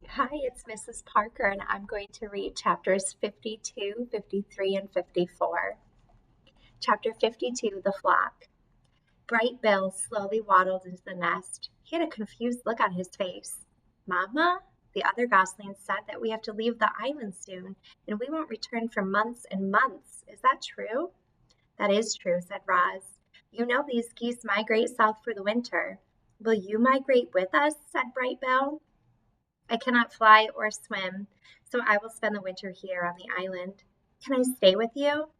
Hi, it's Mrs. Parker, and I'm going to read chapters 52, 53, and 54. Chapter 52, The Flock. Bright Bill slowly waddled into the nest. He had a confused look on his face. Mama? The other goslings said that we have to leave the island soon, and we won't return for months and months. Is that true? That is true, said Roz. You know these geese migrate south for the winter. Will you migrate with us? Said Bright Bill. I cannot fly or swim, so I will spend the winter here on the island. Can I stay with you?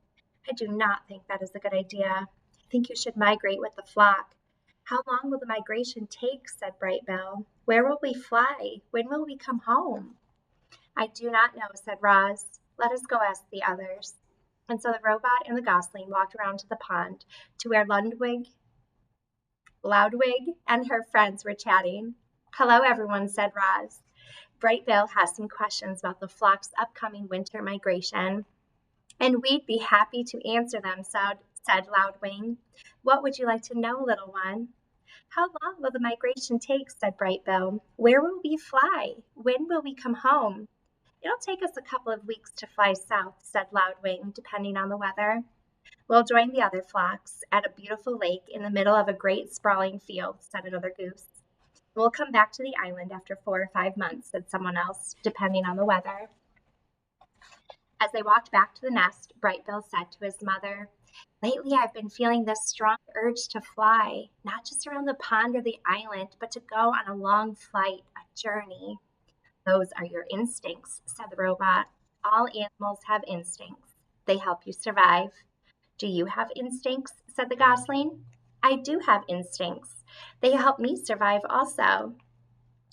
I do not think that is a good idea. I think you should migrate with the flock. How long will the migration take? Said Bright Bill. Where will we fly? When will we come home? I do not know, said Roz. Let us go ask the others. And so the robot and the gosling walked around to the pond to where Loudwig and her friends were chatting. Hello, everyone, said Roz. Bright Bill has some questions about the flock's upcoming winter migration, and we'd be happy to answer them, said Loudwing. What would you like to know, little one? How long will the migration take? Said Bright Bill. Where will we fly? When will we come home? It'll take us a couple of weeks to fly south, said Loudwing, depending on the weather. We'll join the other flocks at a beautiful lake in the middle of a great sprawling field, said another goose. We'll come back to the island after 4 or 5 months, said someone else, depending on the weather. As they walked back to the nest, Bright Bill said to his mother, Lately I've been feeling this strong urge to fly, not just around the pond or the island, but to go on a long flight, a journey. Those are your instincts, said the robot. All animals have instincts. They help you survive. Do you have instincts? Said the gosling. I do have instincts. They help me survive also.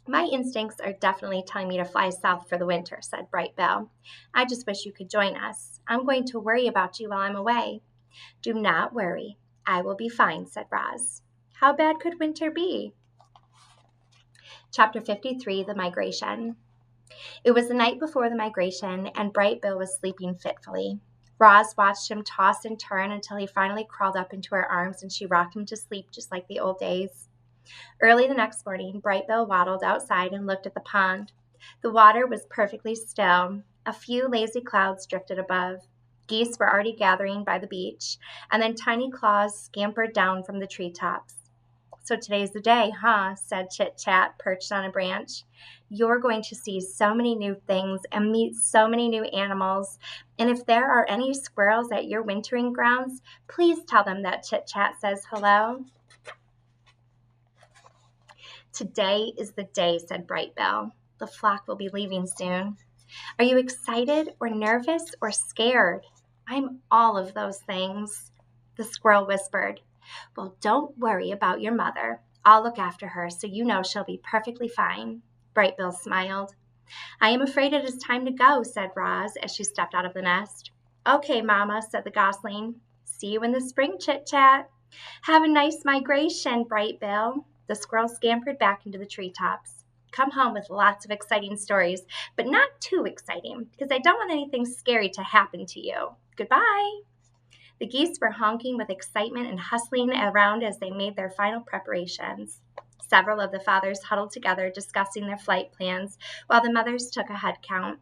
My instincts are definitely telling me to fly south for the winter, said Bright Bill. I just wish you could join us. I'm going to worry about you while I'm away. Do not worry. I will be fine, said Roz. How bad could winter be? Chapter 53, The Migration. It was the night before the migration, and Bright Bill was sleeping fitfully. Roz watched him toss and turn until he finally crawled up into her arms and she rocked him to sleep just like the old days. Early the next morning, Bright Bill waddled outside and looked at the pond. The water was perfectly still. A few lazy clouds drifted above. Geese were already gathering by the beach, and then Tiny Claus scampered down from the treetops. So today's the day, huh? Said Chit Chat, perched on a branch. You're going to see so many new things and meet so many new animals. And if there are any squirrels at your wintering grounds, please tell them that Chit Chat says hello. Today is the day, said Bright Bill. The flock will be leaving soon. Are you excited or nervous or scared? I'm all of those things, the squirrel whispered. Well, don't worry about your mother. I'll look after her so you know she'll be perfectly fine. Bright Bill smiled. I am afraid it is time to go, said Roz as she stepped out of the nest. Okay, Mama, said the gosling. See you in the spring, Chit Chat. Have a nice migration, Bright Bill. The squirrel scampered back into the treetops. Come home with lots of exciting stories, but not too exciting, because I don't want anything scary to happen to you. Goodbye. The geese were honking with excitement and hustling around as they made their final preparations. Several of the fathers huddled together discussing their flight plans, while the mothers took a head count.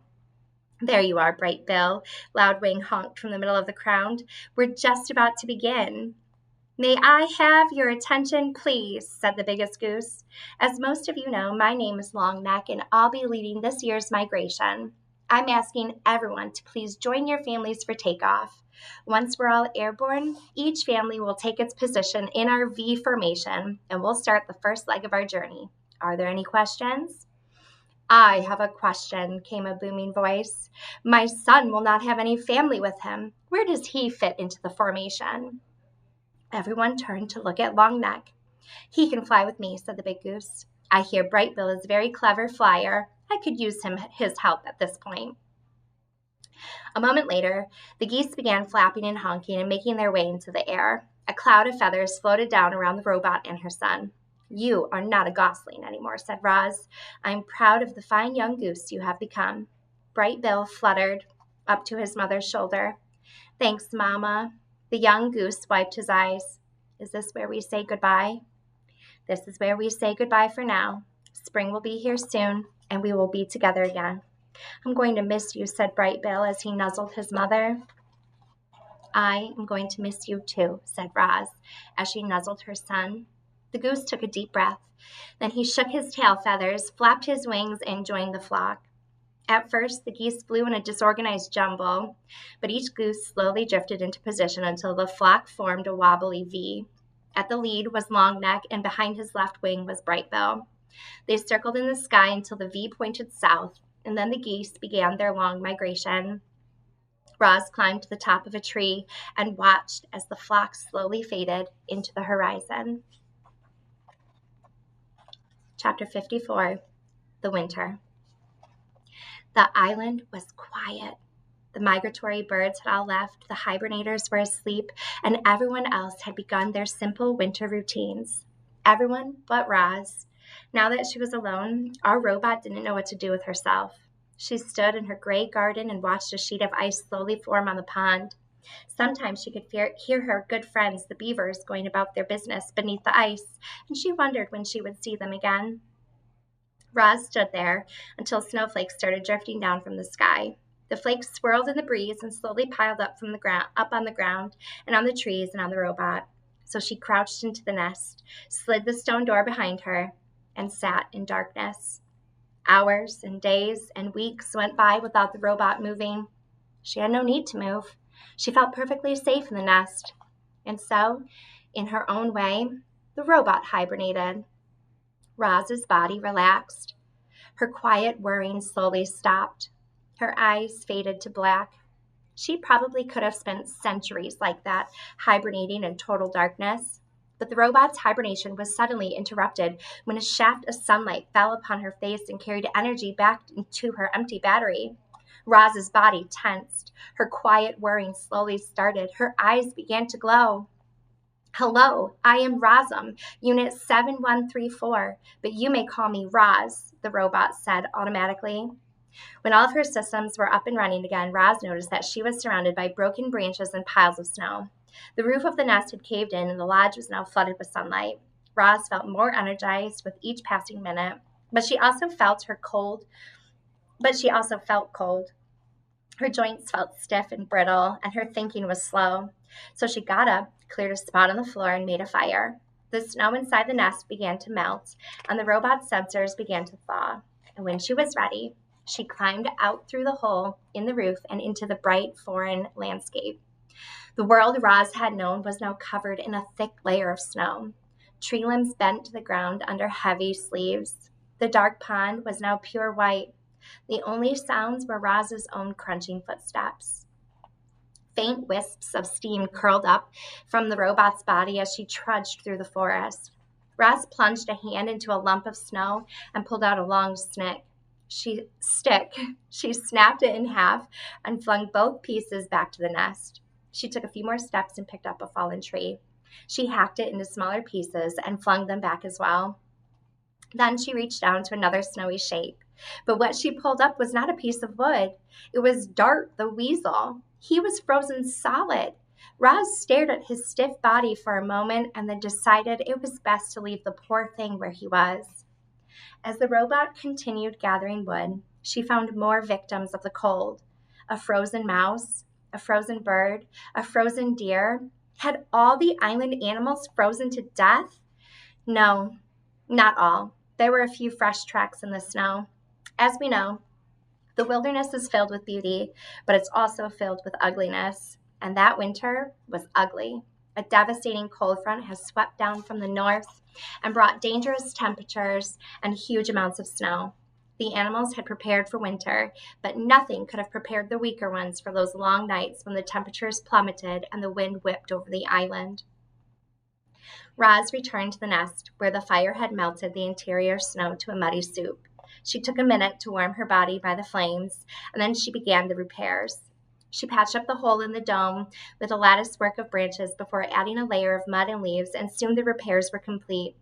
There you are, Bright Bill, Loudwing honked from the middle of the crowd. We're just about to begin. May I have your attention, please, said the biggest goose. As most of you know, my name is Longneck, and I'll be leading this year's migration. I'm asking everyone to please join your families for takeoff. Once we're all airborne, each family will take its position in our V formation, and we'll start the first leg of our journey. Are there any questions? I have a question, came a booming voice. My son will not have any family with him. Where does he fit into the formation? Everyone turned to look at Longneck. He can fly with me, said the big goose. I hear Bright Bill is a very clever flyer. I could use his help at this point. A moment later, the geese began flapping and honking and making their way into the air. A cloud of feathers floated down around the robot and her son. You are not a gosling anymore, said Roz. I'm proud of the fine young goose you have become. Bright Bill fluttered up to his mother's shoulder. Thanks, Mama. The young goose wiped his eyes. Is this where we say goodbye? This is where we say goodbye for now. Spring will be here soon, and we will be together again. I'm going to miss you, said Bright Bill as he nuzzled his mother. I am going to miss you too, said Roz as she nuzzled her son. The goose took a deep breath. Then he shook his tail feathers, flapped his wings, and joined the flock. At first, the geese flew in a disorganized jumble, but each goose slowly drifted into position until the flock formed a wobbly V. At the lead was Longneck, and behind his left wing was Brightbill. They circled in the sky until the V pointed south, and then the geese began their long migration. Roz climbed to the top of a tree and watched as the flock slowly faded into the horizon. Chapter 54, The Winter. The island was quiet. The migratory birds had all left, the hibernators were asleep, and everyone else had begun their simple winter routines. Everyone but Roz. Now that she was alone, our robot didn't know what to do with herself. She stood in her gray garden and watched a sheet of ice slowly form on the pond. Sometimes she could hear her good friends, the beavers, going about their business beneath the ice, and she wondered when she would see them again. Roz stood there until snowflakes started drifting down from the sky. The flakes swirled in the breeze and slowly piled up from the ground, up on the ground and on the trees and on the robot. So she crouched into the nest, slid the stone door behind her, and sat in darkness. Hours and days and weeks went by without the robot moving. She had no need to move. She felt perfectly safe in the nest. And so, in her own way, the robot hibernated. Roz's body relaxed. Her quiet worrying slowly stopped. Her eyes faded to black. She probably could have spent centuries like that, hibernating in total darkness. But the robot's hibernation was suddenly interrupted when a shaft of sunlight fell upon her face and carried energy back into her empty battery. Roz's body tensed. Her quiet whirring slowly started. Her eyes began to glow. Hello, I am Rozum, Unit 7134, but you may call me Roz, the robot said automatically. When all of her systems were up and running again, Roz noticed that she was surrounded by broken branches and piles of snow. The roof of the nest had caved in, and the lodge was now flooded with sunlight. Roz felt more energized with each passing minute, but she also felt cold. Her joints felt stiff and brittle, and her thinking was slow. So she got up, cleared a spot on the floor, and made a fire. The snow inside the nest began to melt, and the robot's sensors began to thaw. And when she was ready, she climbed out through the hole in the roof and into the bright foreign landscape. The world Roz had known was now covered in a thick layer of snow. Tree limbs bent to the ground under heavy sleeves. The dark pond was now pure white. The only sounds were Roz's own crunching footsteps. Faint wisps of steam curled up from the robot's body as she trudged through the forest. Roz plunged a hand into a lump of snow and pulled out a long stick. She snapped it in half and flung both pieces back to the nest. She took a few more steps and picked up a fallen tree. She hacked it into smaller pieces and flung them back as well. Then she reached down to another snowy shape. But what she pulled up was not a piece of wood. It was Dart the weasel. He was frozen solid. Roz stared at his stiff body for a moment and then decided it was best to leave the poor thing where he was. As the robot continued gathering wood, she found more victims of the cold. A frozen mouse, a frozen bird, a frozen deer. Had all the island animals frozen to death? No, not all. There were a few fresh tracks in the snow. As we know, the wilderness is filled with beauty, but it's also filled with ugliness. And that winter was ugly. A devastating cold front has swept down from the north and brought dangerous temperatures and huge amounts of snow. The animals had prepared for winter, but nothing could have prepared the weaker ones for those long nights when the temperatures plummeted and the wind whipped over the island. Roz returned to the nest, where the fire had melted the interior snow to a muddy soup. She took a minute to warm her body by the flames, and then she began the repairs. She patched up the hole in the dome with a lattice work of branches before adding a layer of mud and leaves, and soon the repairs were complete.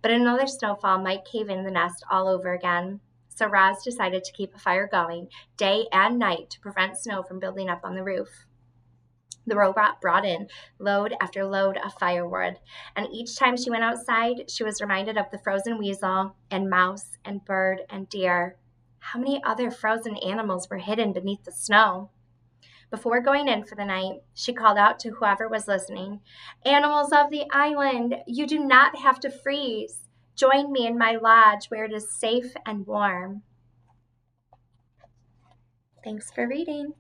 But another snowfall might cave in the nest all over again. So Roz decided to keep a fire going day and night to prevent snow from building up on the roof. The robot brought in load after load of firewood, and each time she went outside, she was reminded of the frozen weasel and mouse and bird and deer. How many other frozen animals were hidden beneath the snow? Before going in for the night, she called out to whoever was listening, "Animals of the island, you do not have to freeze. Join me in my lodge where it is safe and warm." Thanks for reading.